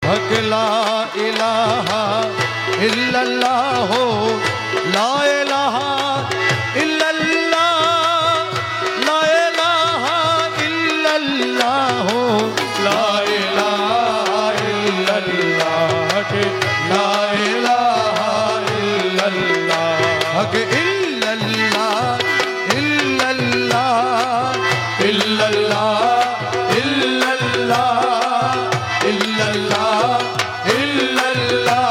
हक ला इलाहा इल्लल्लाह ला इलाहा इल्लल्लाह ला इलाहा इल्लल्लाह ला इलाहा इल्लल्लाह ला इलाहा इल्लल्लाह हक इल्लल्लाह इल्लल्लाह इल्लल्लाह इल्लल्लाह इल्लल्लाह इल्लल्लाह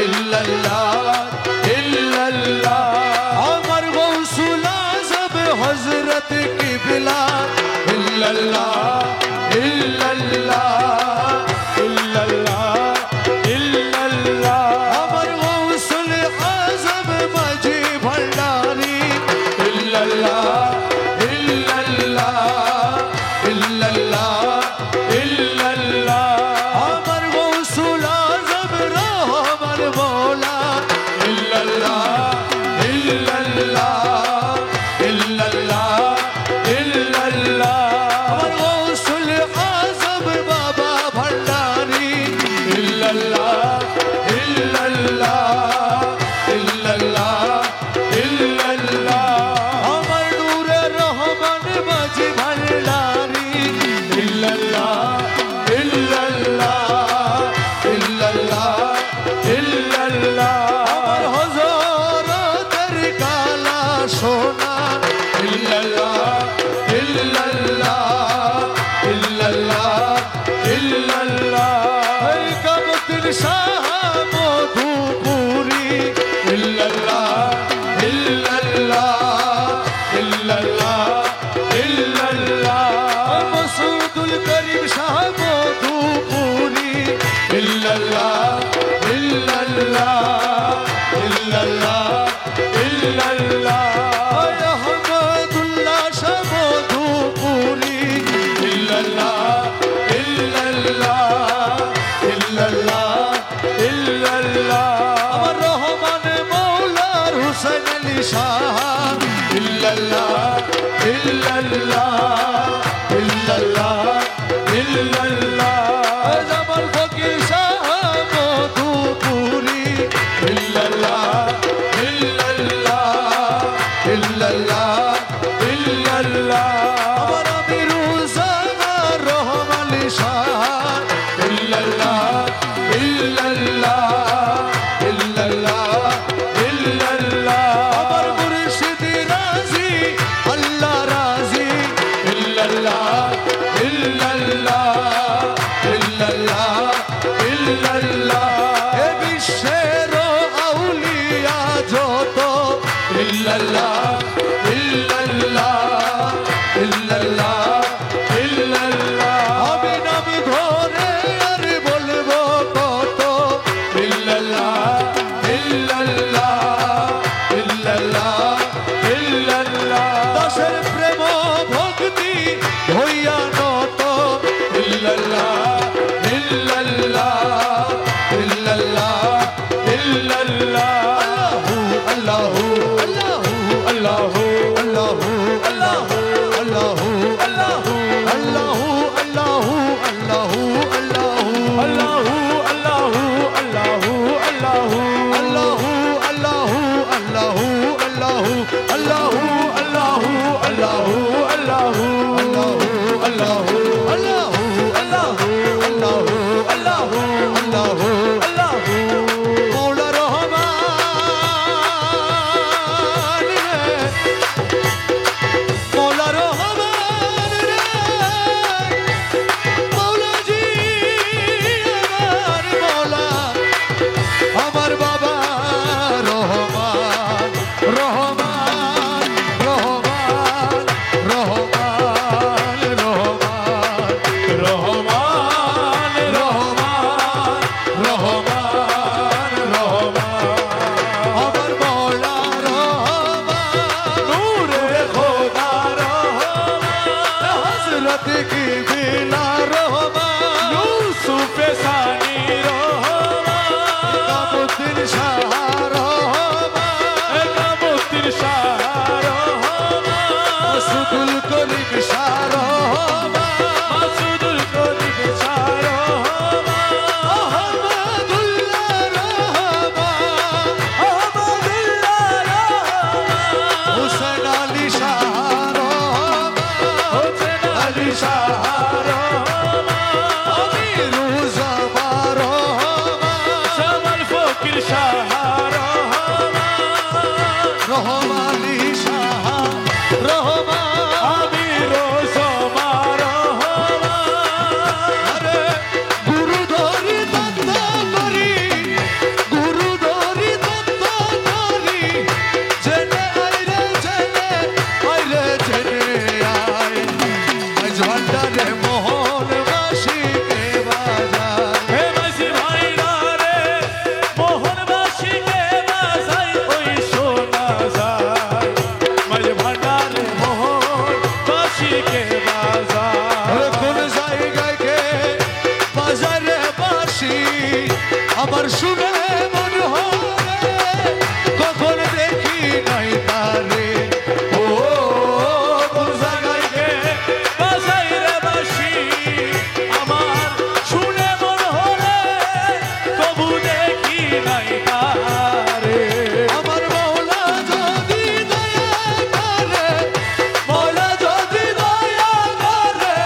इल्लल्लाह इल्लल्लाह अमर गौसुल आज़म हज़रत क़िबला इल्लल्लाह इल्लल्लाह इल्लल्लाह इल्लल्लाह अमर गौसुल आज़म मजी भंडारी इल्लल्लाह इल्लल्लाह इल्लल्लाह इल्लल्लाह अमर गौसुल आज़म रहमन मौला इल्लल्लाह इल्लल्लाह इल्लल्लाह इल्लल्लाह अमर गौसुल आज़म बाबा भंडारी इल्लल्लाह इल्लल्लाह इल्लल्लाह इल्लल्लाह अमर नूरे रहमान मजी भंडारी इल्लल्लाह इल्लल्लाह इल्लल्लाह इल्लल्लाह अमर हुज़ूर तेरी काला सोना इल्लल्लाह इल्लल्लाह इल्लल्लाह इल्लल्लाह कब दिल शाह मधुपुरी इल्लल्लाह इल्लल्लाह इल्लल्लाह इल्लल्लाह मसूदुल करीम शाह मधुपुरी इल्लल्लाह इल्लल्लाह इल्लल्लाह इल्लल्लाह अहमदुल्लाह शाह मधुपुरी इल्लल्लाह इल्लल्लाह इल्लल्लाह इल्लल्लाह अमर रहमान मौला हुसैन अली शाह इल्लल्लाह इल्लल्लाह इल्लल्लाह इल्लल्लाह जमाल फकीर शाह मधुपुरी इल्लल्लाह इल्लल्लाह इल्लल्लाह इल्लल्लाह अमर अमीरुज़्ज़ा रहमान अली शाह इल्लल्लाह इल्लल्लाह इल्लल्लाह इल्लल्लाह अमर मुर्शिद राज़ी अल्लाह राज़ी इल्लल्लाह इल्लल्लाह इल्लल्लाह इल्लल्लाह ए बिशरो औलिया जो तो इल्लल्लाह इल्लल्लाह इल्लल्लाह इल्लल्लाह अभी नम धोरे अरे बोल আমার শুনে মন হরে কখন দেখি নাই তারে ও কোন জায়গায় গে বাজাই রে বাঁশি আমার শুনে মন হরে তবু দেখি নাই তারে আমার মৌলা যদি দয়া করে মৌলা যদি দয়া করে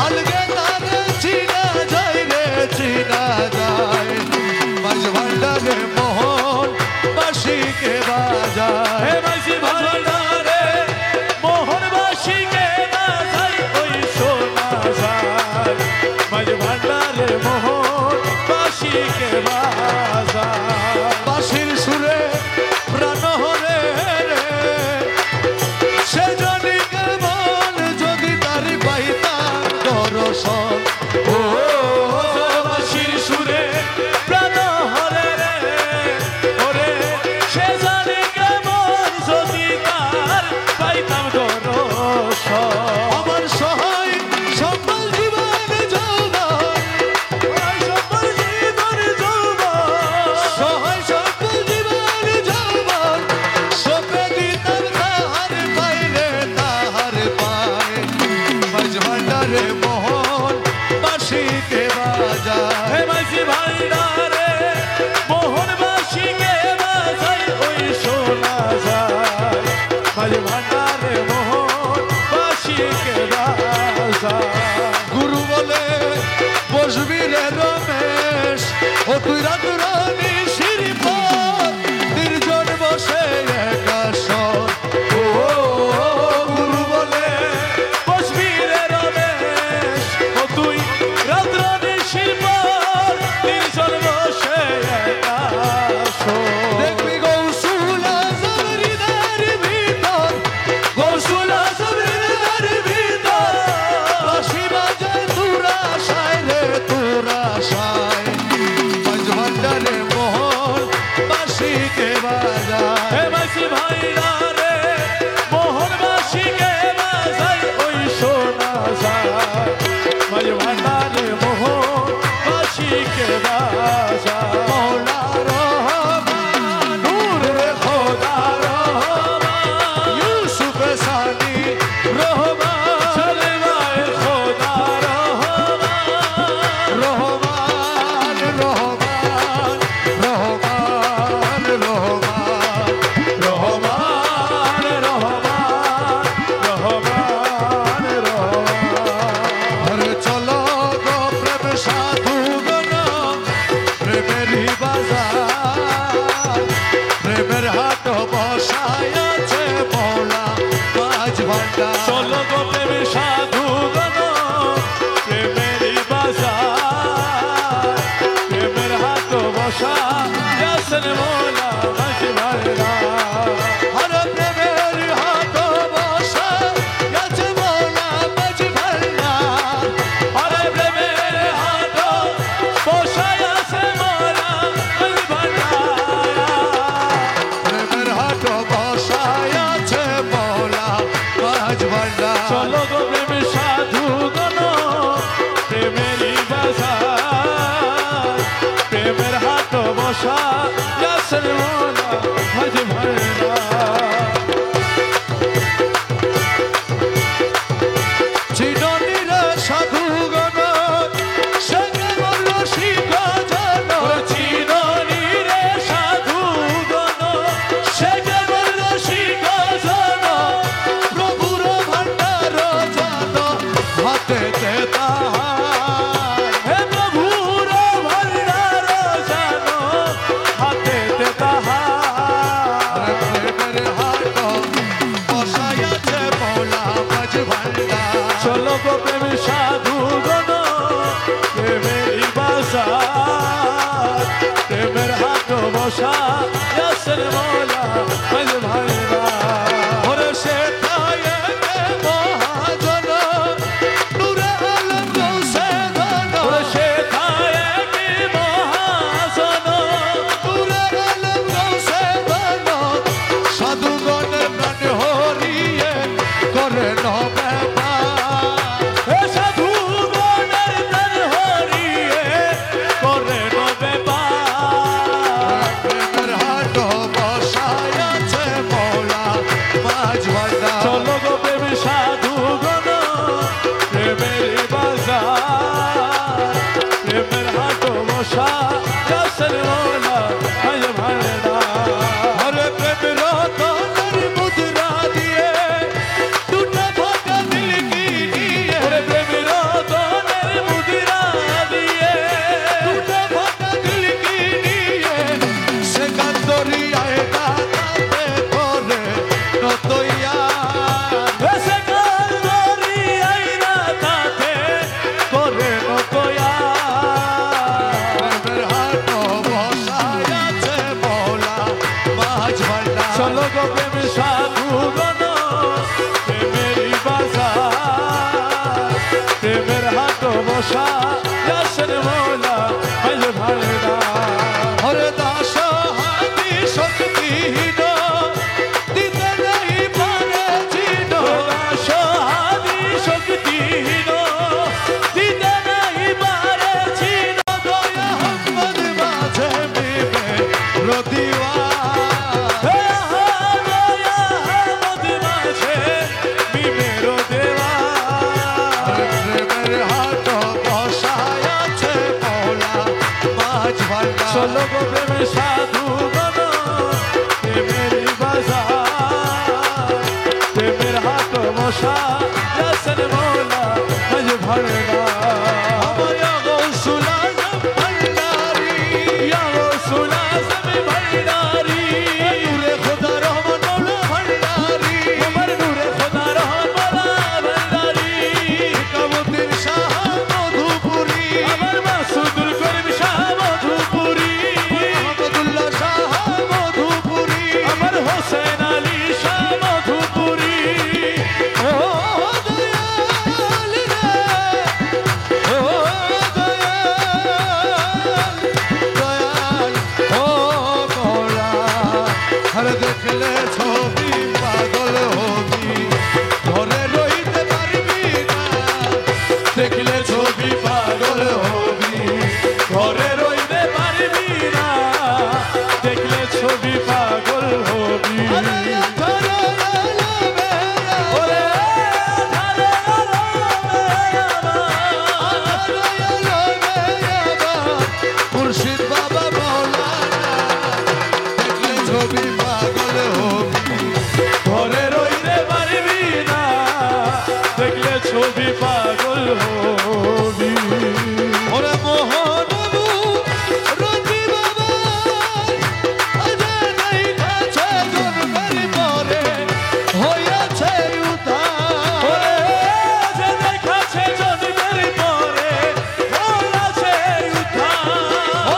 আলগে তারে চিনা যায় রে চিনা যায় মাঝ ভান্ডারে মোহন বাঁশিকে বাজায় হে মাঝি ভান্ডারে মোহন বাঁশিকে বাজাই ওই শোনা যায় মাঝি ভান্ডারে মোহন বাঁশিকে বাজায় বাঁশির সুরে প্রাণ হরে রে সে জানি কেমন যদি তার পাইতাম দর্শন ও বাঁশির সুরে প্রাণ হরে রে ওরে সে জানে কেমন যদি তার পাইতাম দর্শন আমার সহায় সকল জীবন যৌবন সকল জীবন যৌবন সহায় সকল জীবন যৌবন সপে দিতাম তাহার পাইলে তাহার পায় মাঝ ভান্ডারে মোহন বাঁশিকে বাজায় হে মাঝি ভান্ডারে মোহন বাঁশিকে বাজাই ওই শোনা যায় মাঝি ভান্ডারে মোহন বাঁশিকে বাজায় গুরু বলে বসবি রে রমেশ ও তুই রাত রানী শ্রীপদ নির্জন বসে একাশন ও গুরু বলে বসবি রে রমেশ ও তুই রাত্র নিশির নির্জন বসে একাশ দেখবি গৌসুল আজম হৃদয়ের ভিতর গৌসুল আজম হৃদয়ের ভিতর বাঁশি বাজায় তুরা সায় রে তুরা সায় মাঝ ভান্ডারে মোহন বাঁশিকে বাজায় হে মাঝি ভান্ডারে মোহন বাঁশিকে বাজাই ওই শোনা যায় মাঝি ভান্ডারে মোহন বাঁশিকে বাজায় মৌলা রহমান নূর রে খোদা রহমান ইউসুফ সানি রহমান সলমায়ে খোদা রহমান রহমান রহমান রহমান রহমান রহমান রহমান রহমান আরে চলো গো প্রেম সাধু গণ প্রেমেরই বাজার প্রেমের হাট বসায় আছে মৌলা মাঝ ভান্ডার চলো গো প্রেমে সাধু গণ প্রেমেরই বাজার প্রেমের হাত বসা যাসন মোলা মাঝি ভান্ডার আরে প্রেমের হাট বসায় আছে মৌলা মাঝ ভান্ডার আরে প্রেমের হাত বসা আছে মোলা মাঝি ভান্ডার প্রেমের হাট বসায় আছে মৌলা মাঝ ভান্ডার চলো গো প্রেমে সাধু গণ প্রেমেরই বাজার প্রেমের হাত বসা যাসন মোলা মাঝি ভান্ডার চিরনির সাধুগণ সঙ্গে বলল শিখ জন চিরনি রে সাধু গণ সে কেবল শিখ জন প্রভুর ভান্ডার জান হাতে তাহার হে প্রভুর ভান্ডার জানো হাতে তাহার প্রেমের হাট বসায় আছে মৌলা মাঝ ভান্ডার চলো গো প্রেম সাধু গণ প্রেমের বাজার প্রেমের হাত বসা যাসন মোলা মাঝ ভান্ডার ওরে সে থায়ে মহাজন নূরে আলম গৌসে ধন সে থায় কি মহাজন নূরে আলম গৌসে ধন সাধুগণের প্রাণ হরিয়ে করে নবে হে সাধু গণের প্রাণ হরিয়ে করে নবে বসা রাসেল মৌলা আজ ভাড়ে না আরে প্রেম রতনের মুদ্রা দিয়ে দুটো ফাটা দিল কি নিয়ে ওরে প্রেম রতনের মুদ্রা দিয়ে দুটো ফাটা দিল কি নিয়ে সে কান্দরিয়ায় দাঁড়াতে করে নতইয়া এসে কাল ধরি আইনা তাতে করে নতয়া প্রেমের হাট বসায় আছে মৌলা মাঝ ভান্ডার চলো গো প্রেম সাধু গণ প্রেমেরই বাজার প্রেমের হাট বসা রাসেল মৌলা আজ ভাড়ে না হরে দাস হাতি শক্তিহীন দিতে নেই পারে চিন সহাদি শক্তিহীন দিতে নাই পারে চিন দয়া হাম্মদ মাঝে মিবে রদিওয়া হে হারায়া মদ মাঝে বিমেরো দেওয়া প্রেমের হাট বসায় আছে মৌলা মাঝ ভান্ডার চলো গো প্রেম সাধু গণ প্রেমেরই বাজার প্রেমের হাট বসা রাসেল মৌলা আজ ভাড়ে না আমায় গৌসুল আজম ভান্ডারি ইয়া রাসূল আযম ভান্ডারি নূরে খোদা রহমান ভান্ডারি তোমার নূরে খোদা রহমালা ভান্ডারি কামুদ্দিন শাহ মধুপুরী আমার মাসুদুল করিম শাহ মধুপুরি আহমদুল্লাহ শাহ মধুপুরী আমার হোসেন আলী শাহ মধুপুরি ও দয়াল রে ও দয়াল ও মৌলা হর দেখলে ছবি পাগল হবি ঘরে রইতে পারবি না দেখলে ছবি পাগল হবি ঘরে রইতে পারবি না দেখলে ছবি পাগল হবি আরে ধরে এলো বেলা ওরে ধারে মুর্শিদ বাবা মৌলানা দেখলে ছবি পাগল হবি ঘরে রইতে পারবি না দেখলে ছবি পাগল হবি ওরে মোহনবু রতি বাবা আজে নাই কাছে জন্মের পরে হইয়াছে উদ্ধার ওরে যে দেখাছে জন্মের পরে ওরা সে উদ্ধার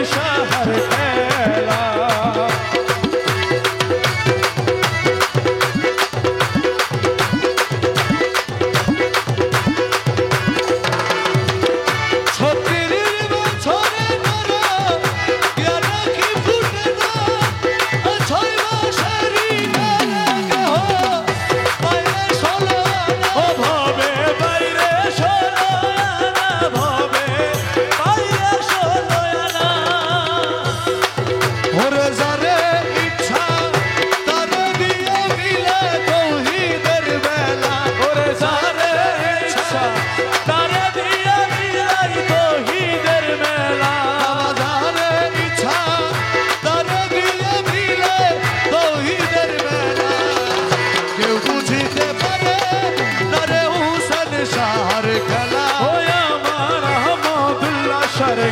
সাহার খেলা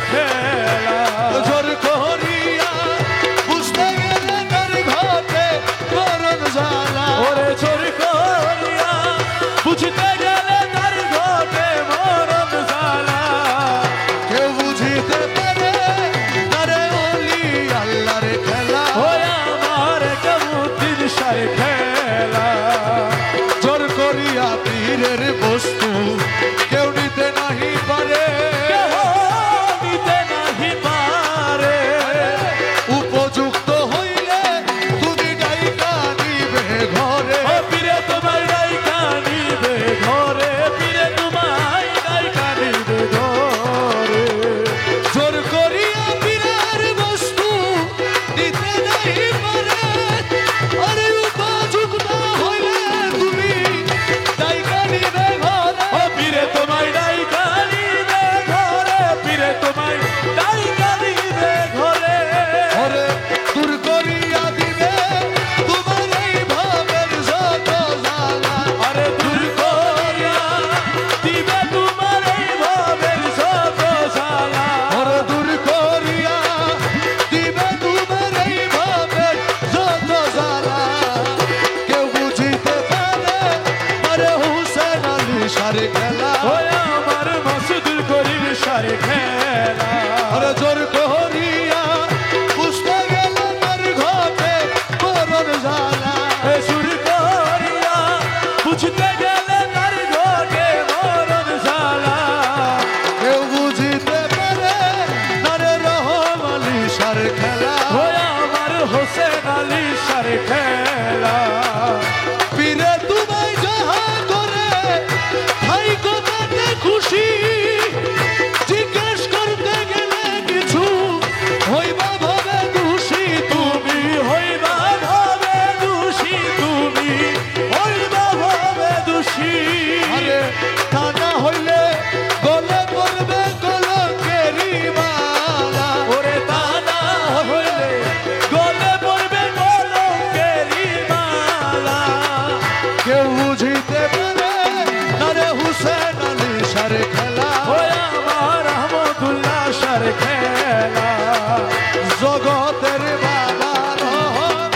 খেলা জোর করিয়া বুঝতে গেলে তার ঘটে মরণ জ্বালা ওরে জোর করিয়া বুঝতে গেলে তার ঘটে মরণ জ্বালা কেউ বুঝিতে পারে তারে ওলি আল্লাহর খেলা ওই আমার কেমুদ্দিন সার খেলা জোর করিয়া পীরের বস্তু কেউ নিতে নাহি পারে উপযুক্ত হইলে তুমি ডাইকা নিবে ঘরে পীরে তোমায় ডাইকা নিবে ঘরে পীরে তোমায় ডাইকা নিবে ঘরে জোর করিয়া পীরের বস্তু নিতে নাহি পারে আরে উপযুক্ত হইলে তুমি ডাইকা নিবে ঘরে পীরে তোমায় ডাইকা নিবে ঘরে পীরে তোমায় ডাইকা নিবে ঘরে ওরে দূর করিয়া দিবে তোমার এই ভাবের যত জ্বালা আরে দূর করিয়া দিবে তোমার এই ভাবের যত জ্বালা ওরে দূর করিয়া দিবে তোমার এই ভাবের যত জ্বালা কেউ বুঝিতে পারে আরে হুসেন আলী সার খেলা ওই আমার মাসুদুল করিম সার খেলা আরে জোর করিয়া বুঝতে গেলে তার ঘটে মরণ জ্বালা সুর করিয়া বুঝতে গেলে তার ঘটে মরণ জ্বালা কেউ বুঝিতে পারে তারে রহম আলী সার খেলা ওই আমার হোসেন আলী সার খেলা পীরে তোমায় যাহা করে ভাই কথাতে খুশি জিজ্ঞেস করতে গেলে কিছু হইবা ভাবে দোষী তুমি হইবা ভাবে দোষী তুমি হইবা ভাবে দোষী আরে তা না হইলে গলে পড়বে কলঙ্কেরি মালা ওরে তা না হইলে গলে পড়বে কলঙ্কেরি মালা কেউ বুঝিতে পারে তারে হুসেন আলী সার খেলা ওই আমার রহমতুল্লাহ সার খেলা জগতের বাবা রহমান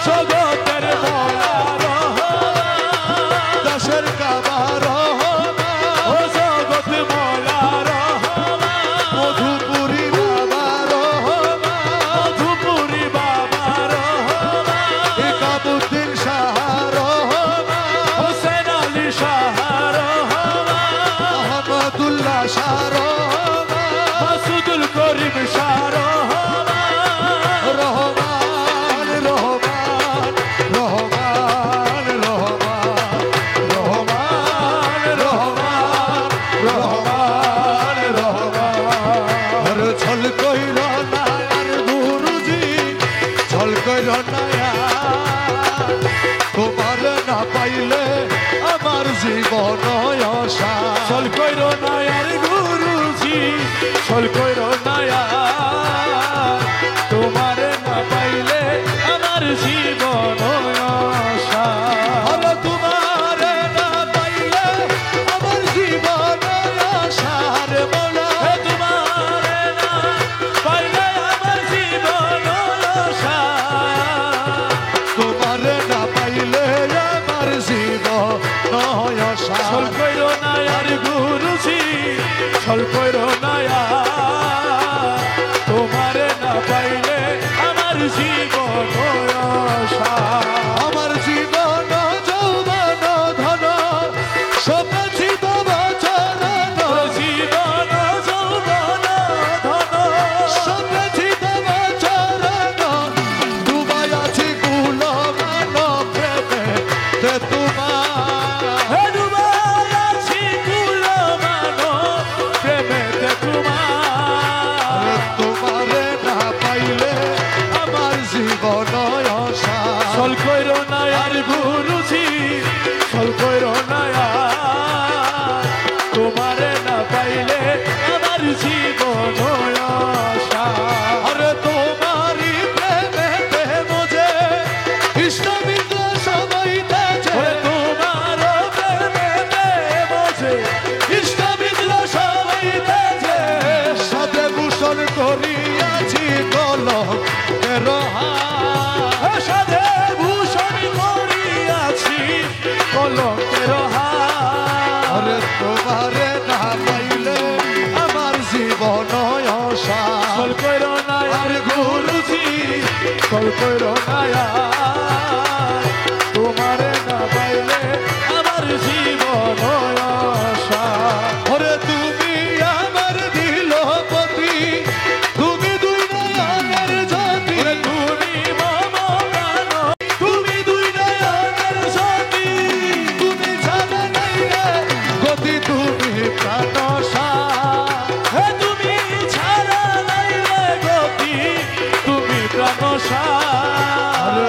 জগতের মৌলা রহমান দাসের কাবা রহমান ও জগৎ মৌলা রহমান মধুপুরী বাবা রহমান মধুপুরী বাবা রহমান একাবুদ্দিন শাহ রহমান হোসেন আলী শাহ রহমান আহমদুল্লাহ শাহ রহমান মাসুদুল করিম শাহ রহমান রহমান রহমান রহমান রহমান রহমান রহমান রহমান আর ছল কইর না আর গুরুজি ছল কইর না তোমার না পাইলে আমার জীবন আশা চল কইর নায়ার গুরুজি চল কইর নায়া তোমার না পাইলে আমার জীবন আশা আরে তোমার না পাইলে আমার জীবন আশা রে মৌলা তোমার না পাইলে আমার জীবন আশা তোমার না পাইলে আমার জীবন আশা চল কইর নায়ার গুরুজি চল কইর নায়া আর গুরুজি কল কইরো না তোমারে না পাইলে আমার জীবন আশা ওরে তুমি আমার দিল পতি তুমি দুই নয়নের জ্যোতি ওরে তুমি মম প্রাণ তুমি দুই নয়নের জ্যোতি তুমি জানা নাই রে গতি তুমি প্রাণসা হে তুমি ছাড়া নাই রে গতি তুমি প্রাণসা আরে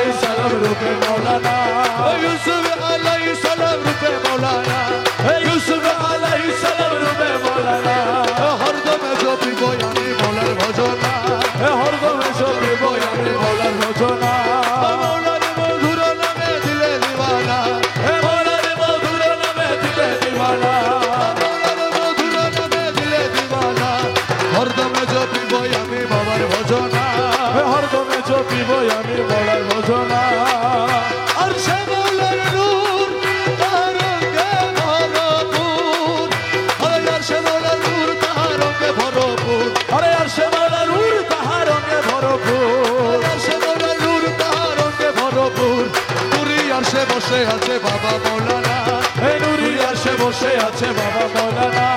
আলাইহিস সালাম রূপে মৌলানা ইউসুফ আলাইহিস সালাম রূপে মৌলানা ইউসুফ আলাইহিস সালাম রূপে মৌলানা হরদমে জপিব আমি মৌলার ভজনা হরদমে জপিব আমি মৌলার ভজনা মৌলার মধুর নামে দিলে দিওয়ানা মৌলার মধুর নামে দিলে দিওয়ানা মৌলার মধুর নামে দিলে দিওয়ানা হরদমে জপিব আমি বাবার ভজনা হরদমে জপিব আমি মৌলার ভজনা আর সে মৌলার নূর তার রঙে ভরপুর আর সে মৌলার নূর তার রঙে ভরপুর আরে আর সে মৌলার নূর তাহার রঙে ভরপুর আর সে মৌলার নূর তার রঙে ভরপুর পুরী আর সে বসে আছে বাবা মৌলানা এই নুরি আর সে বসে আছে বাবা মৌলানা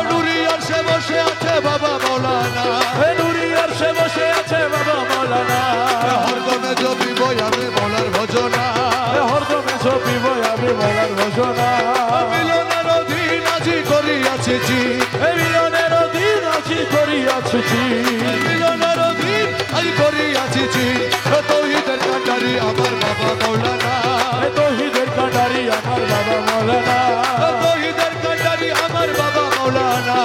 নুরি আর সে বসে আছে বাবা মৌলানা এই নুরি আর সে বসে আছে বাবা মৌলানা হরদমে জপিব আমি মৌলার ভজনা হরদমে জপিব আমি মৌলার ভজনা মিলনের অধীন আজি করিয়াছি জি এই মিলনের দিন আছি করিয়াছি মিলনের অধীন আজি করিয়াছি জি তৌহিদের কান্ডারি আমার বাবা মৌলানা তৌহিদের কান্ডারি আমার বাবা মৌলানা তৌহিদের কান্ডারি আমার বাবা মৌলানা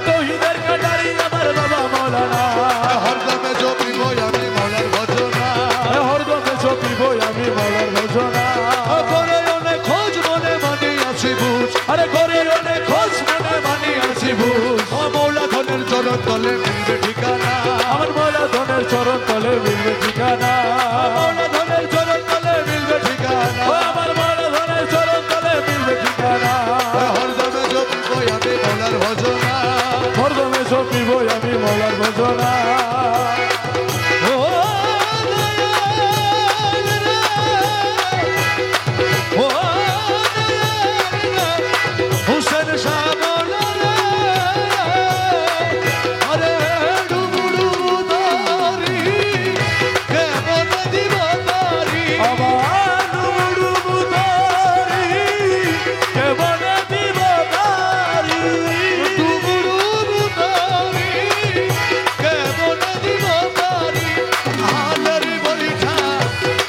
তৌহিদের কান্ডারি আমার বাবা মৌলানা হরদমে জপিব আমি মৌলার ভজনা হরদমে জপিব আমি মৌলার ভজনা করে অনেক খোঁজ মনে মানিয়াছি বুঝ আরে করে অনেক খোঁজ মনে মানিয়াছি বুঝ মৌলা ধনের চরণ তলে মিলবে ঠিকানা আমার মৌলা ধনের চরণ তলে মিলবে ঠিকানা মৌলা ধনের চরণ তলে মিলবে ঠিকানা ও আমার মৌলা ধনের চরণ তলে মিলবে ঠিকানা হরদমে জপিব আমি মৌলার ভজনা হরদমে জপিব আমি মৌলার ভজনা ও ও হুসেন শাহ মৌলা আরে ডুবুডু দারি কেমন দিব তারি আমার ডুবুডুবু তারি কেমনে দিব তারি ডুবুডু দারি কেমন দিব তারি হালের বৈঠা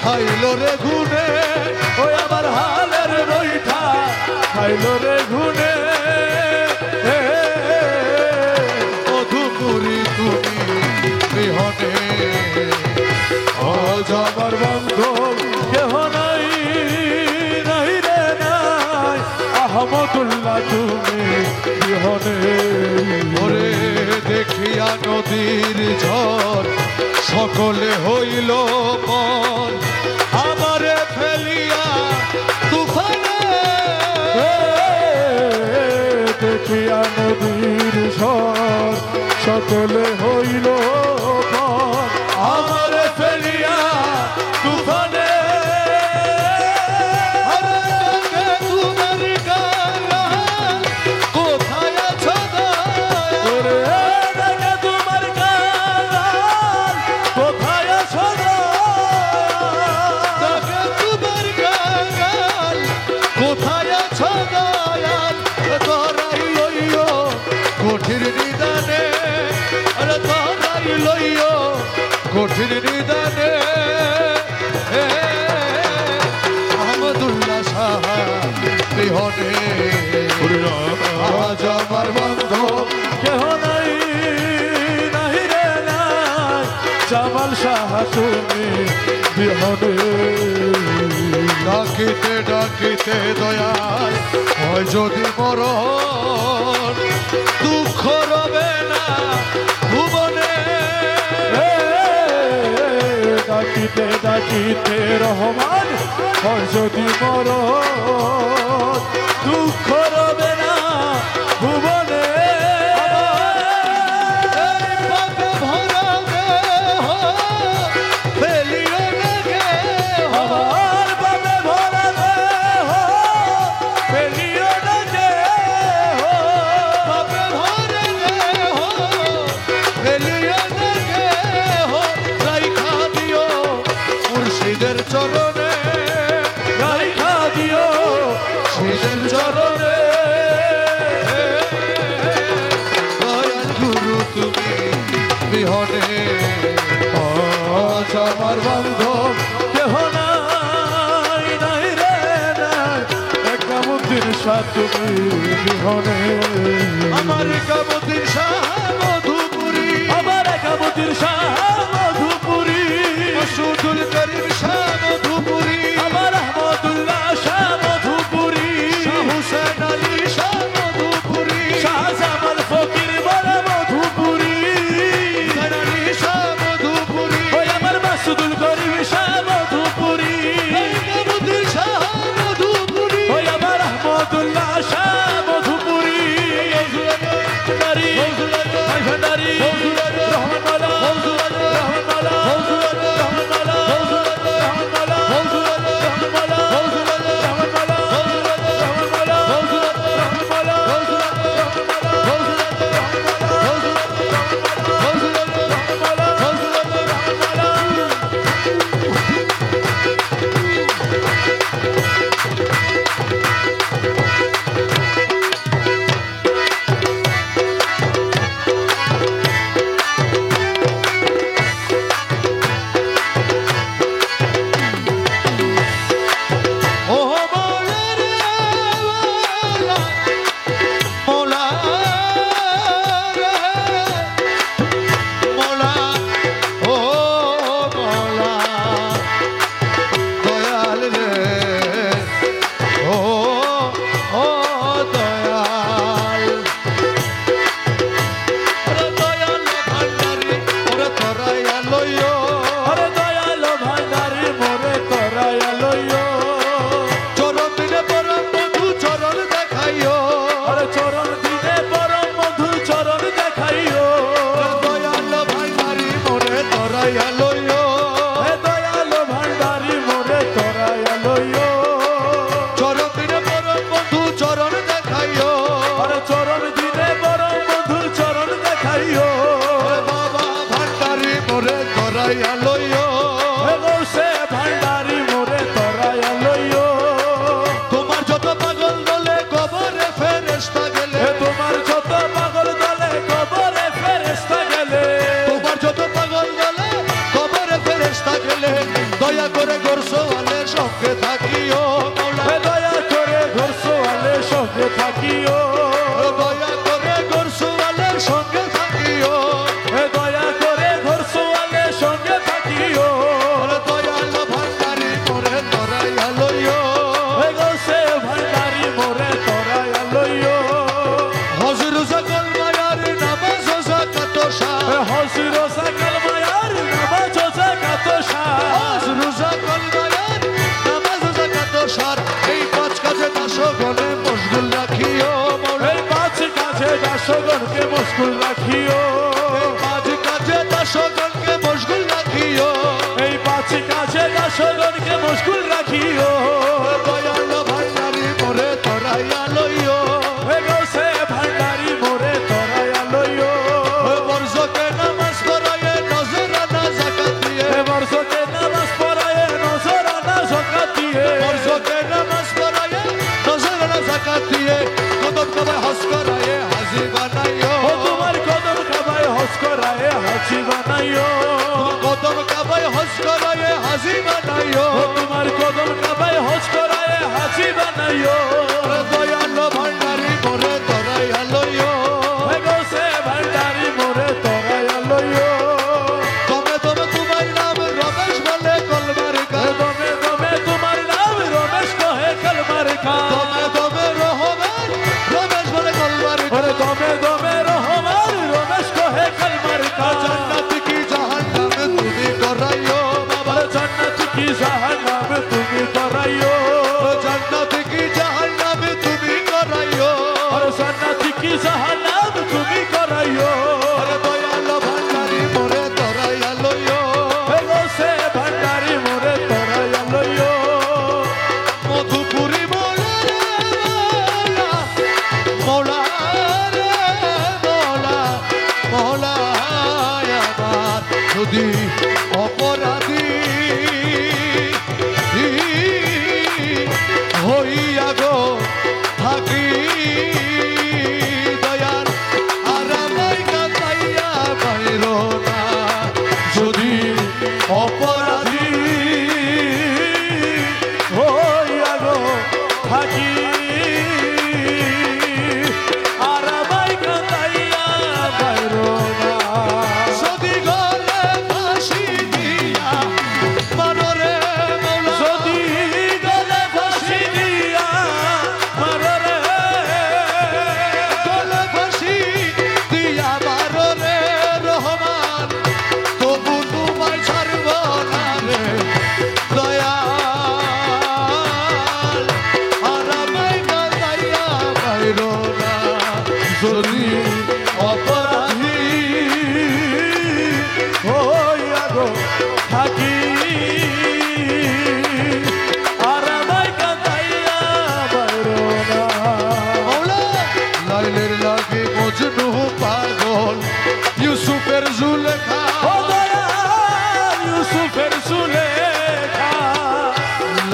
খাইল রে গুনে ওই আমার হালের বৈঠা খাইল রে ঘুনে মধুপুরি তুমি বিহনে আজ আমার বান্ধব কেহ নাই নাই রে নাই আহমদুল্লাহ তুমি বিহনে ওরে দেখিয়া নদীর ঝড় সকলে হইল পর আমারে ফেলিয়া তুফানে দেখিয়া নদীর স্বর সকলে হইল পর আমার ফেলিয়া তুফানে আরে ডাকে তোমার গালা, কোথায় আছো দয়াল? ওরে ডাকে তোমার গান কোথায় আছো ডাকে তোমার গাল, কোথায় আছো দয়াল? তোরাই লইও কঠিন নিদানে, আরে তোরাই লইও কঠিন নিদানে। আহমদুল্লাহ সাহা বিহনে আজ আমার বান্ধব কেহ নাই নাই রে নাই জামাল শাহ তুমি বিহনে ডাকিতে ডাকিতে দয়াল হয় যদি মরণ, দুঃখ রবে না ভুবনে। ডাকিতে ডাকিতে রহমান হয় যদি মর দুঃখ রবে না ভুবনে এই পাপে ভরা দেহ ফেলিও না কেহ, আমার পাপে ভরা দেহ ফেলিও না দেহ পাপে ভরা দেহ ফেলিও না কেহ। রাইখা দিও মুর্শিদের চরণে, রাইখা দিও মুর্শিদের চরণে। ভরসা তুমি বিহনে আমার কামতির শাহ মধুপুরী আমার একামতির শাহ মধুপুরী মাসুদুল করিম শাহ মধুপুরী আমার আহমদুল্লাহ শাহ মধুপুরী শাহ হুসেন আলী শাহ মধুপুরী শাহ জামাল ফকির বড় মধুপুরী হুসেন আলী শাহ মধুপুরী ওই আমার মাসুদুল করিম শাহ মধুপুরী কামতির শাহ মধুপুরী ওই আমার আহমদুল্লাহ শাহ মধুপুরী ভান্ডারি ভাই ভান্ডারি রহমান মালা রহমান মালা রহমান মালা রহমান মালা রহমান মালা রহমান মালা রহমান মালা রহমান মালা ও মৌলা রে মৌলা, মৌলা রে মৌলা, ও মৌলা, দয়াল রে, ও দয়াল। ওরে দয়াল ভান্ডারি, ওরে তোরাইয়া লইও। আরে দয়াল ভান্ডারি মোরে তোরায়া লইও চরণ দিনে পরম বন্ধু চরণ দেখাইও। আরে চরণ দিনে পরম মধু চরণ দেখাইও দয়াল ভান্ডারি মোরে তোরাইয়া লইও। হে দয়াল ভান্ডারি মোরে তোরায়া লইও চরণ দিনে পরম বন্ধু চরণ দেখাইও। আরে চরণ দিনে পরম মধুর চরণ দেখাইও ওরে বাবা ভান্ডারি মোরে তোরাইয়া লইও। হে গৌসে ভান্ডারি মোরে তোরায়া লইও তোমার যত পাগল দলে কবরে ফেরেশতা গেলে। হে তোমার যত পাগল দলে কবরে ফেরেশতা গেলে তোমার যত পাগল দলে কবরে ফেরেশতা গেলে। দয়া করে গোরসওয়ালের সঙ্গে থাকিও মৌলা। হে দয়া করে ঘর সোয়ালে সঙ্গে থাকিও দয়া করে গোরসওয়ালের সঙ্গে থাকিও। হে দয়া করে ঘর সোয়ালে সঙ্গে থাকিও ওরে দয়াল ভান্ডারি মোরে তোরাইয়া লইও। হে গৌসে ভান্ডারি মোরে তোরায়া লইও হজরু সকল মায়ার নামাজ যাকাত শাহ। হে হসির সাকাল মায়ার নামাজ যাকাত শাহ হজরু সকল মায়ার নামাজ যাকাত শাহ। এই পাঁচ কাজে দাসগণে মশগুল রাখিও মৌলা। এই পাঁচ কাজে দাসগণকে মশগুল রাখিও এই পাঁচ কাজে দাসগণকে মশগুল রাখিও। এই পাঁচ কাজে দাসগণকে মশগুল রাখিও ওরে দয়াল ভান্ডারি মোরে তোরাইয়া লইও। হে গৌসে ভান্ডারি মোরে তোরায়া লইও ওই বর্ষকে নামাজ পড়াইয়ে নজরানা যাকাত দিয়ে। হে বর্ষতে নামাজ পড়ায় নজরানা যাকাত দিয়ে বর্ষকে নামাজ পড়াইয়ে নজরানা যাকাত দিয়ে। কদম কাবায় হজ করাইয়ে হাজি বানাইও। ও তোমার কদম কাবায় হজ করায় হাজি বানাইও কদম কাবায় হজ করাইয়ে হাজি বানাইও। ও তোমার কদম কাবায় হজ করায় হাজি বানাইও ওরে দয়াল ভান্ডারি মোরে তোরাইয়া লইও। হে গৌসে ভান্ডারি মোরে তোরায়া লইও দমে দমে তোমার নাম রমেশ বলে কলমার হে গান। দমে দমে তোমার নাম রমেশ কহে কলমার খান দমে দমে রহমান রমেশ বলে কলমার গান। ওরে দমে দমে রহমান রমেশ কহে কলমার খান জান্নাত কি জাহান্নাম তুমি করাইও বাবা। ওরে জান্নাত কি জাহান্নাম তুমি করাইও জান্নাত কি জাহান্নাম তুমি করাইও। ওরে জান্নাত কি জাহান্নাম তুমি করাইও ওরে দয়াল ভান্ডারি মোরে তোরাইয়া লইও। হে গৌসে ভান্ডারি মোরে তোরায়া লইও মধুপুরী মৌলা রে মৌলা, মৌলা রে মৌলা, মৌলা আমার যদি অপরাধী হইয়া গো থাকি দয়াল আর আমায় কাঁদাইয়া বাইর না। যদি অপরাধী হইয়া গো থাকি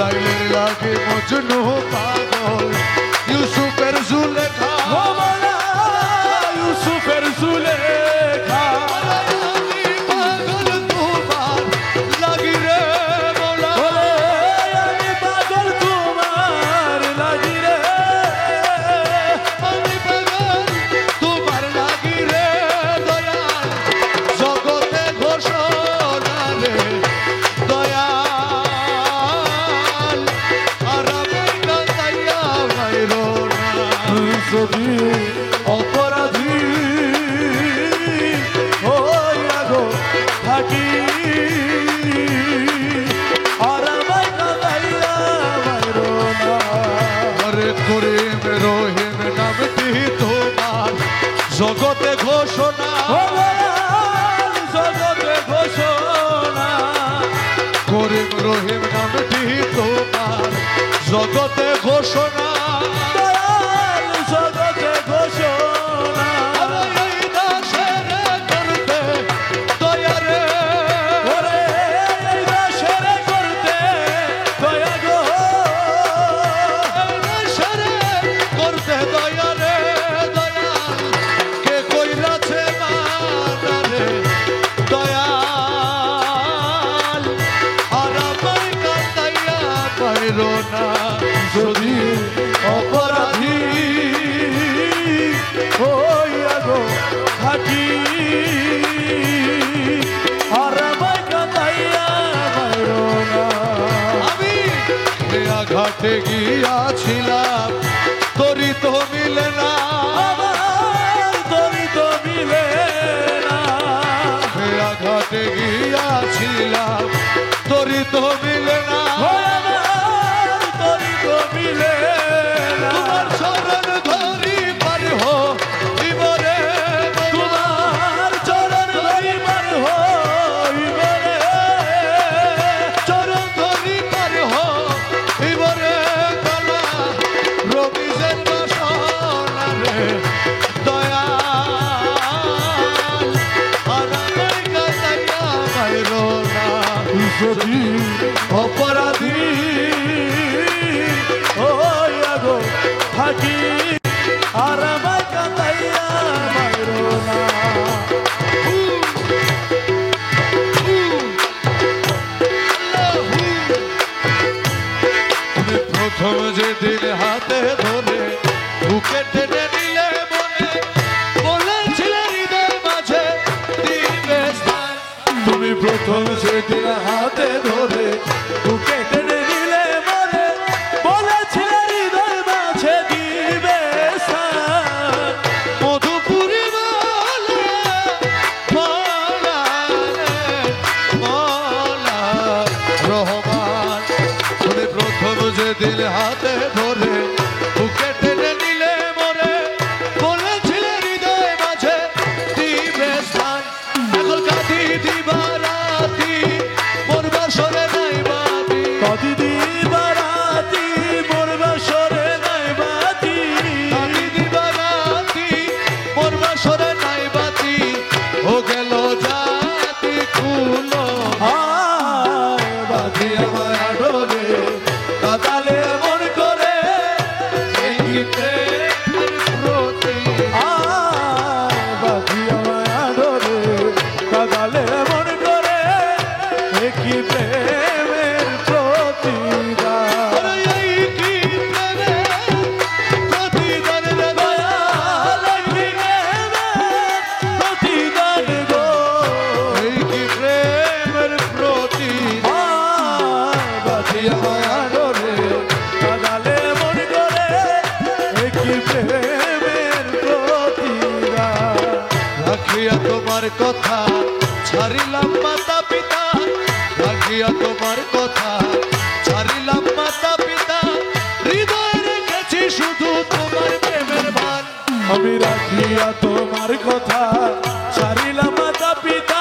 লাইলের লাগে মজনু পাগল ইউসুফের জুলেখা ও মাওলা ইউসুফের জুলেখা আমি পাগল তোমার লাগি রে মৌলা ওরে আমি পাগল তোমার লাগি রে আমি পাগল তোমার লাগি রে দয়াল জগতে ঘোষণা রে দয়াল আর আমি কাঁদাইয়া বাইরো না যদি অপরাধী হইয়া গো থাকি আর আমায় কাঁদাইয়া মাইরো না হরে করিম রহিম নামটি তোমার জগতে ঘোষণা ভগবান জগতে ঘোষণা করিম রহিম নামটি তোমার জগতে ঘোষণা দয়াল জগতে ঘোষণা আরে এই দাসের করতে দয়া রে ওরে এই দাসের করতে দয়া গো এই দাসের করতে দয়া রে দয়াল কে কইরাছে মানা রে দয়াল আর আমার কাঁদাইয়া পাইরো না যদি অপরাধী হইয়া গো থাকি আর আমায় কাঁদাইয়া মাইরো না আমি ঘাটে গিয়াছিলাম তরি তো মিলে না আমার তরি তো মিলে না ঘাটে গিয়াছিলাম তরি তো মিলে না ও আমার তরি তো মিলে না তোমার চরণ ধরি পার হো জীবরে তোমার চরণ ধরি পার হইবে রে চরণ ধরি পার হো জীবরে গলা রবিজের বাসনা রে দয়াল আর আমার কাঁদাইয়া বাইরো না যদি অপরাধী হইয়া গো থাকি আর আমায় কাঁদাইয়া মাইরো না তুমি প্রথম যেদিন হাতে ধরে বুকে টেনে নিলে মনে বলেছিলে হৃদয় মাঝে দিবে স্থান তুমি প্রথম সেদিন হাতে ধরে বুকে টেনে নিলে মনে বলেছিলে হৃদয় মাঝে দিবে স্থান মধুপুরি মালা মালা মালা রহমান তুমি প্রথম যেদিন হাতে ধরে বুকে টেনে নিলে মরে বলেছিলে হৃদয় মাঝে দিবে স্থান এখন কাঁদি দিবারাতি মোর বাসরে নাই বাতি কদি দিবারাতি মোর বাসরে নাই বাতি কাঁদি দিবারাতি মোর বাসরে নাই বাতি ও গেল জাতি কুলো হায় বাতি আমার আডরে কাদালে মন করে এই প্রেমের প্রতি হায় বাতি আমার আডরে কাদালে মন করে কি প্রেমের প্রতিদান আরে এই কি প্রেমের প্রতিদান রে দয়াল কি প্রেমের প্রতিদান গো এই কি প্রেমের প্রতিদান হায় বাতি আমার আডরে কাদালে মন করে কি প্রেমের প্রতিদান রাখিয়া তোমার কথা ছাড়িলাম মাতা পিতা রাখিয়া তোমার কথা ছাড়িলাম মাতা পিতা হৃদয়ে রেখেছি শুধু তোমার প্রেমের ভান আমি রাখিয়া তোমার কথা ছাড়িলাম মাতা পিতা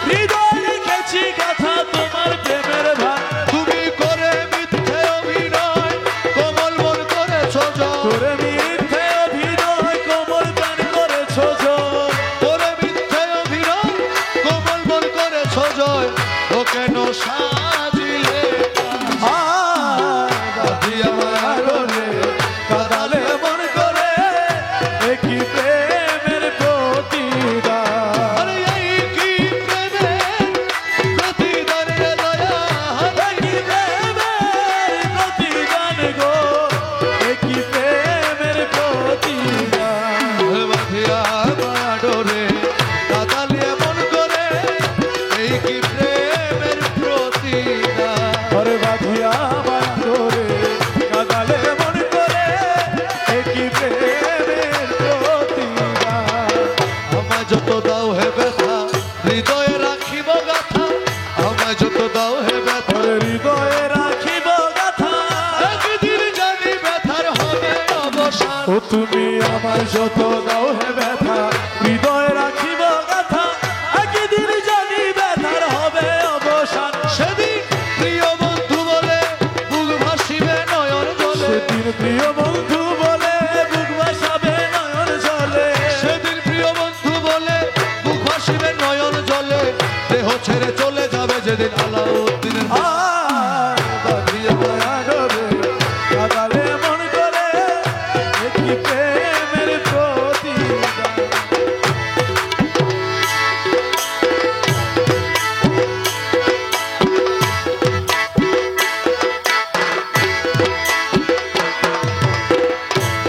হৃদয় রেখেছি কথা তোমার প্রেমের ভান তুমি করে মিথ্যে অভিনয় কোমল মন করেছ জয় তোরে মিথ্যে অভিনয় কোমল গান করেছ জয় করে মিথ্যে অভিনয় কোমল মন করেছ জয় ও কেন সাজিলে ও তুমি আমার যত দাও হে ব্যথা হৃদয়ে রাখিব গাথা একদিন জানি ব্যথার হবে অবসান সেদিন প্রিয় বন্ধু বলে বুক ভাসিবে নয়ন জলে সেদিন প্রিয় বন্ধু বলে বুক ভাসাবে নয়ন জলে সেদিন প্রিয় বন্ধু বলে বুক ভাসিবে নয়ন জলে দেহ ছেড়ে চলে যাবে যেদিন আলাউদ্দিনের আর বাঁধিয়ে মায়া ডোবে কাদালে মন করে একই প্রেমের প্রতিদান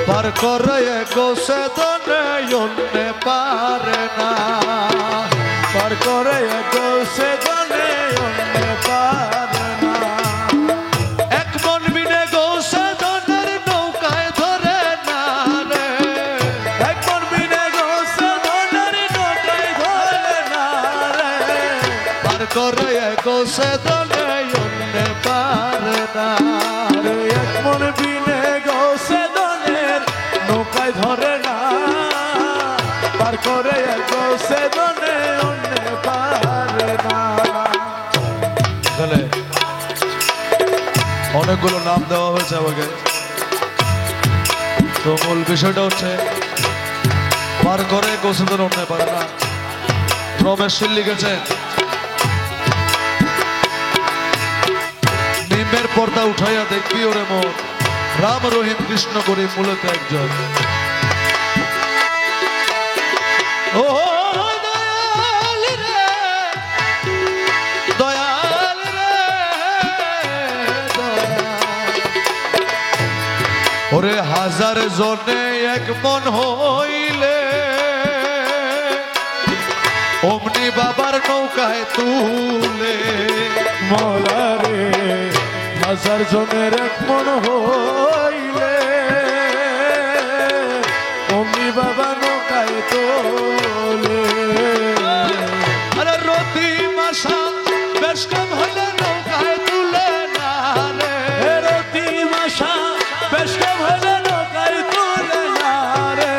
পার করে গোসে দনে অন্যে পারে না পার করে গোসে দনে অন্য পারে না এক মন বিনে গোসে দনের নৌকায় ধরে না রে এক মন বিনে গোসে দনের নৌকায় ধরে না রে পার করে গোসে দনে অন্যে পারে না আরে এক মন বিনে গোসে দনের নৌকায় ধরে না পার করে গোসে দনে অন্য পারে না তাহলে অনেকগুলো নাম দেওয়া হয়েছে আমাকে তো মূল বিষয়টা হচ্ছে পার করে গোসে দন অন্যে পারে না রমেশ শীল লিখেছেন নিমের পর্দা উঠাইয়া দেখবি ওরে মন রাম রহিম কৃষ্ণ করি মূলত একজন ও দয়াল রে দয়াল রে দয়াল। ওরে হাজার জনে এক মন হইলে অমনি বাবার নৌকায় তুলে মৌলা রে হাজার জনের এক মন হইলে অমনি বাবা নৌকায় তোলে আরে রতি মাসা বেশ কম হলে নৌকায় তুলে না রে রতি মাসা বেশ কম হলে নৌকায় তুলে না রে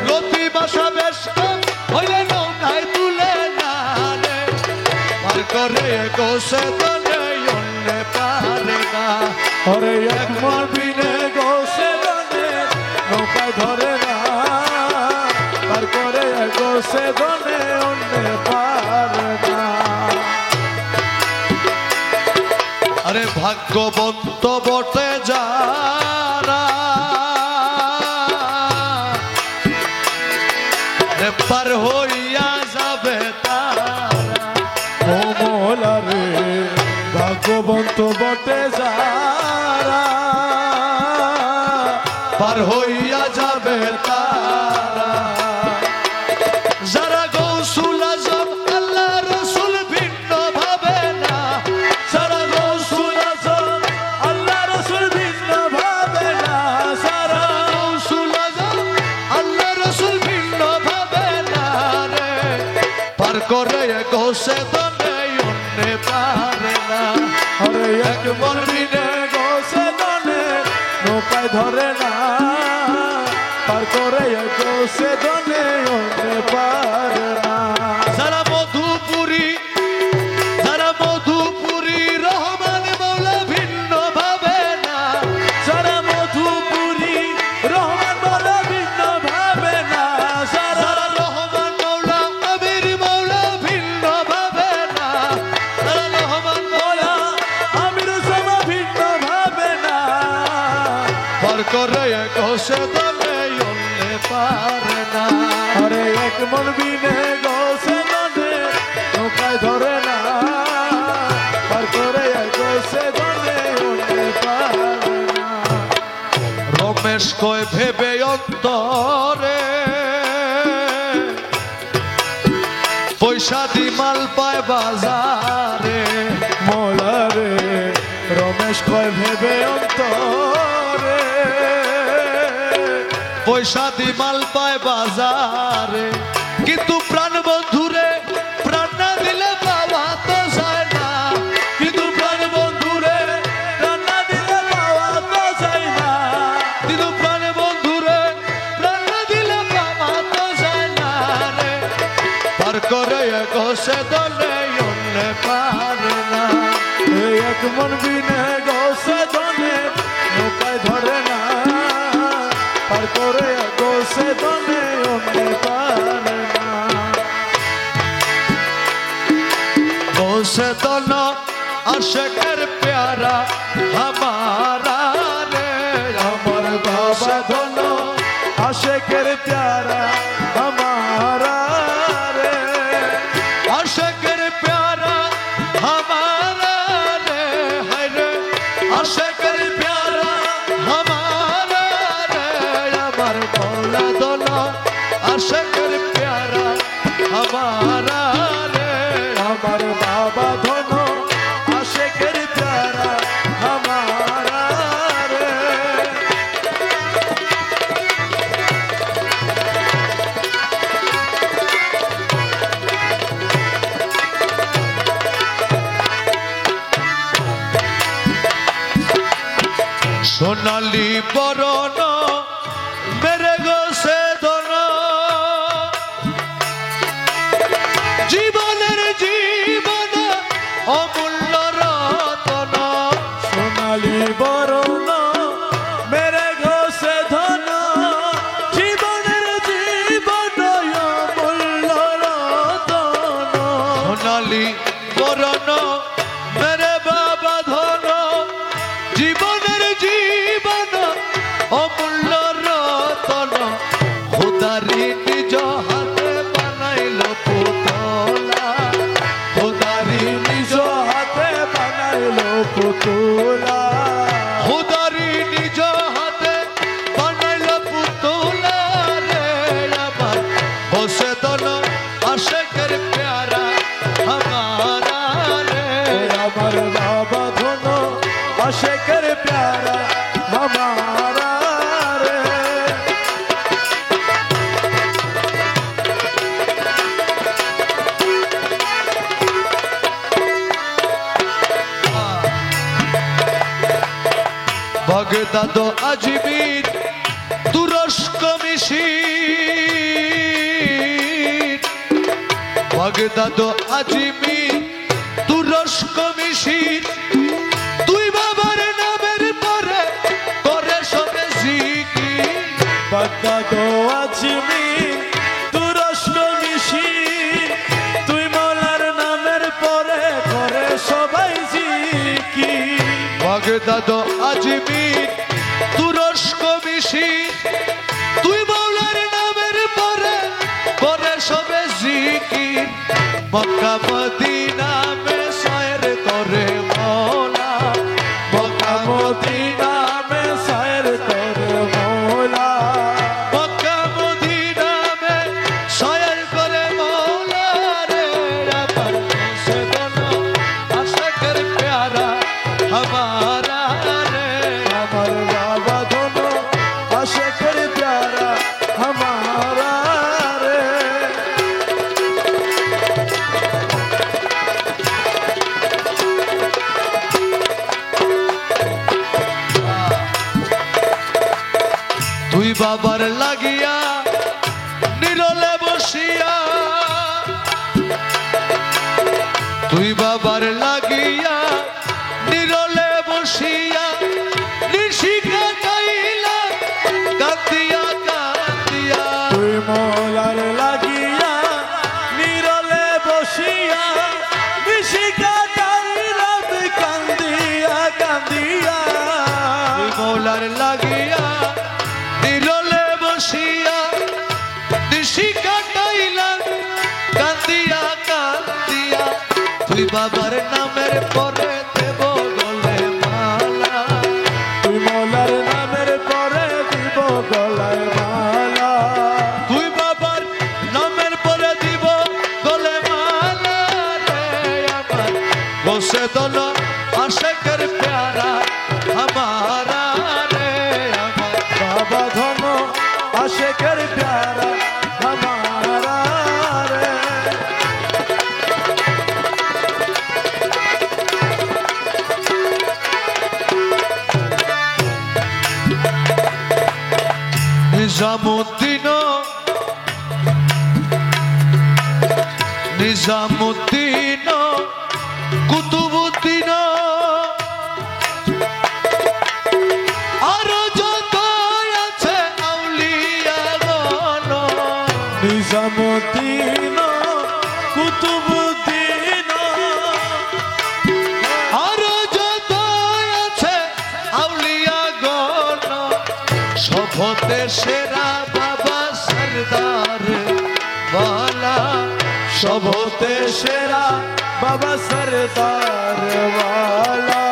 রতি মাসা বেশ কম হইলে নৌকায় তুলে না রে পার করে গোসে দনে অন্যে পারে না ওরে এক মন বিনে গোসে দনে নৌকায় ধরে না পার করে গোসে দনে অন্য পারে না আরে ভাগ্যবন্ত বটে যারা রে পার হইয়া যাবে তারা ও মোলা রে ভাগ্যবন্ত বটে যারা পার হইয়া যাবে তারা যারা গৌসুল আজম আল্লাহ রসুল ভিন্ন ভাবে না সারা গৌসুল আজম আল্লাহ রসুল ভিন্ন ভাবে না সারা গৌসুল আজম আল্লাহ রসুল ভিন্ন ভাবে না রে পার করে গোসে দনে অন্যে পারে না আরে এক মন বিনে গোসে দনে নৌকায় ধরে না পার করে গোসে দনে অন্য পারে না যারা মধুপুরী রহমান মৌলা ভিন্ন ভাবে না সারা মধুপুরী রহমান বলা ভিন্ন ভাবে না সারা যারা রহমান মৌলা আমির মৌলা ভিন্ন ভাবে না যারা রহমান মৌলা আমির সমা ভিন্ন ভাবে না পার করে গোসে দনে অন্যে পারে না আরে এক মন বিনে গোসে দনে নৌকায় ধরে না পার করে গোসে দনে অন্য পারে না রমেশ কয় ভেবে অন্তরে পয়সা দি মাল পায় বাজারে মোলা রে রমেশ কয় ভেবে অন্তরে পয়সা দি মাল পায় বাজারে কিন্তু প্রাণ বন্ধুরে প্রাণ না দিলে পাওয়া তো যায় না কিন্তু প্রাণ বন্ধুরে রান্না দিলে পাওয়া তো যায় না কিন্তু প্রাণ বন্ধুরে গোসে দলে অন্য পারে না। এই এক মন বিনে গোসে দনে নৌকায় ধরে না, পার করে গোসে দনে অন্য পারে না। গোসে দল আশেকের প্যারা হামারা রে, আমার বাবা ধন আশেকের প্যারা আমারা রে, আশেকের প্যারা হামারা রে, হায় রে আশেকের প্যারা হামারা রে, আমার মৌলা দল আশেকের প্যারা হামারা রে, আমার বাবা ধন আশেকের প্যারা আমারা রে। সোনালি বরণ মেরে গোসে দল জীবনের জীবন অমূল্য রতন, সোনালি বরণ মেরে গোসে ধন জীবনের জীবন অমূল্য রতন। সোনালি বরণ মেরে বাবা ধন জীবনের জীবন অমূল্য রতন, খোদারি নিজ হাতে বানাইল পুতলা, খোদারি নিজ হাতে বানাইলো পুতুলা, খোদারি নিজ হাতে বানাইল পুতলা রে, আমার বসে দল আশেকের প্যারা হামারা রে, আমার বাবা ধন আশেকের প্যারা আমারা রে। বাগদাদ আজমির তুরস্ক মিশির, বাগদাদ আজমির তুরস্ক মিশির, দুই বাবার নামের পরে করে সবে জিকির, বাগদাদ আজমির তুরস্ক মিশির, তুই মৌলার নামের পরে করে সবাই জিকির। বাগদাদ আজমির তুরস্ক মিশির, তুই মাওলার নামের পরে করে সবে জিকির, মক্কা মদিনা মে শায়ের করে মৌলা, মক্কা মদিনা মে শায়ের করে মৌলা, মক্কা মদিনা মে শায়ের করে মৌলা রে, আমার সে দল আশেকের প্যারা হামারা রে, আমার বাবা ধন আশেকের প্যারা আমারা রে। তুই বাবার লাগিয়া নিরলে বসিয়া, তুই বাবার লাগিয়া নিরলে বসিয়া, নিশিকা গাইলা কান্দিয়া কান্দিয়া, তুই মৌলার লাগিয়া নিরলে বসিয়া, নিশিকা গাইলাম কান্দিয়া কান্দিয়া। তুই মৌলার লাগিয়া নিরলে বসিয়া, নিশিকা গাইলা কান্দিয়া কান্দিয়া, তুই বাবার নামের পরে দেব গলে মালা, তুই মৌলার নামের পরে দিব গলায় মালা, তুই বাবার নামের পরে দিব গলে মালা রে, আমার বসে দল আশেকের প্যারা হামারা রে, আমার বাবা ধন আশেকের প্যারা আমারা রে। নিজামুদ্দিন নিজামুদ্দিন কুতুবুদ্দিন আরো যত আছে আউলিয়াগণ নিজামুদ্দিন কুতুবুদ্দিন আরো যত আছে আউলিয়াগণ সভতে সেরা বাবা সরদার वाला সবতে সেরা বাবা সরদার वाला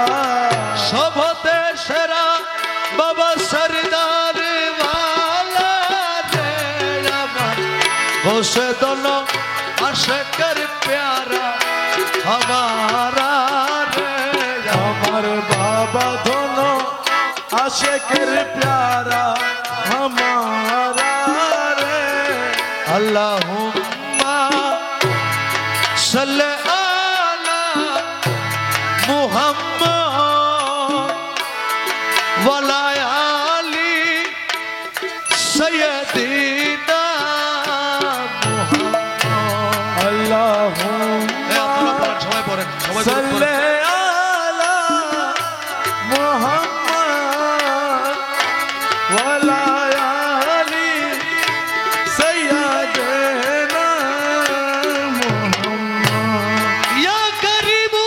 সভতে সেরা বাবা সরদার वाला রে আমার হোসে দোনো আশিকের প্যারা हमारा রে আমার বাবা ধনো আশিকের প্যারা हमारा রে अल्लाहुम्मा सल्ले अला मुहम्मद वला आली सय्यदिना मुहम्मद আল্লাহুম্মা সবাই পড়েন সাল্লি আলা মুহাম্মদ ওয়ালা আলি সাইয়্যিদিনা মুহাম্মদ या करीबू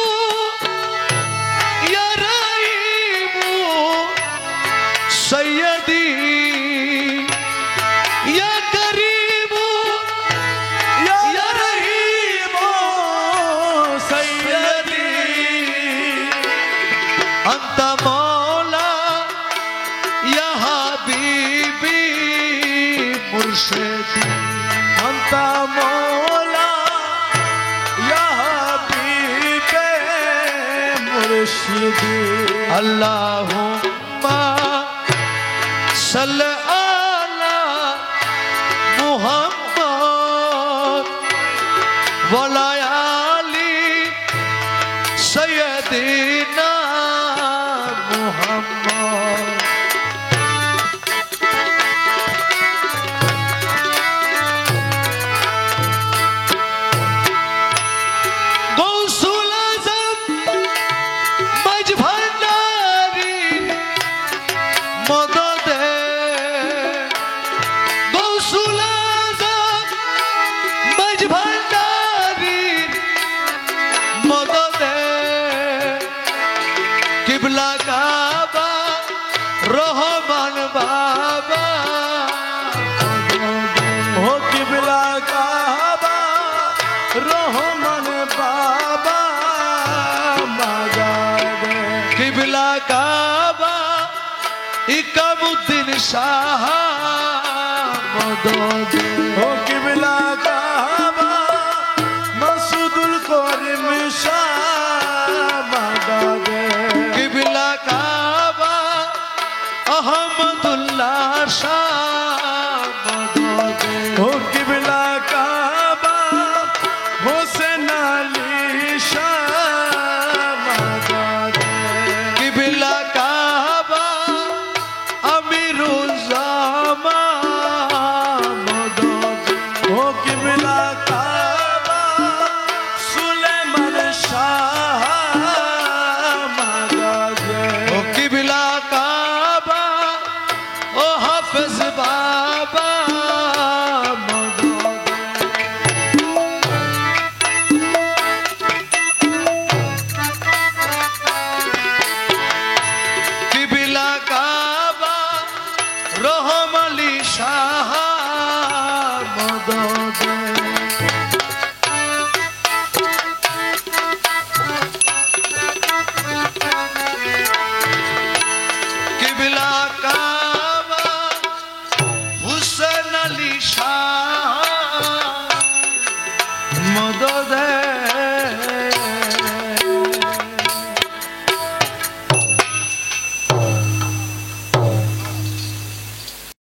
या रहीमू सय्यदी या करीबू या रहीम सय्यदी अंत मौला या हबीबी मुर्शिदी अंत मौला या हबीबे मुर्शिदी अल्लाहुम्मा सल्ले अला मुहम्मद वला आली सय्यदिना मुहम्मद गौसुल आज़म मज भंडारी मददे गौसुल आज़म मज भंडारी मददे किबला काबा रहमान बाबा हो किबला काबा रहमान बाबा मदद किबला काबा इकामुद्दीन शाह मदद हो किबला काबा मसूदुल करीम शाह मदद किबला काबा अहमदुल्लाह शाह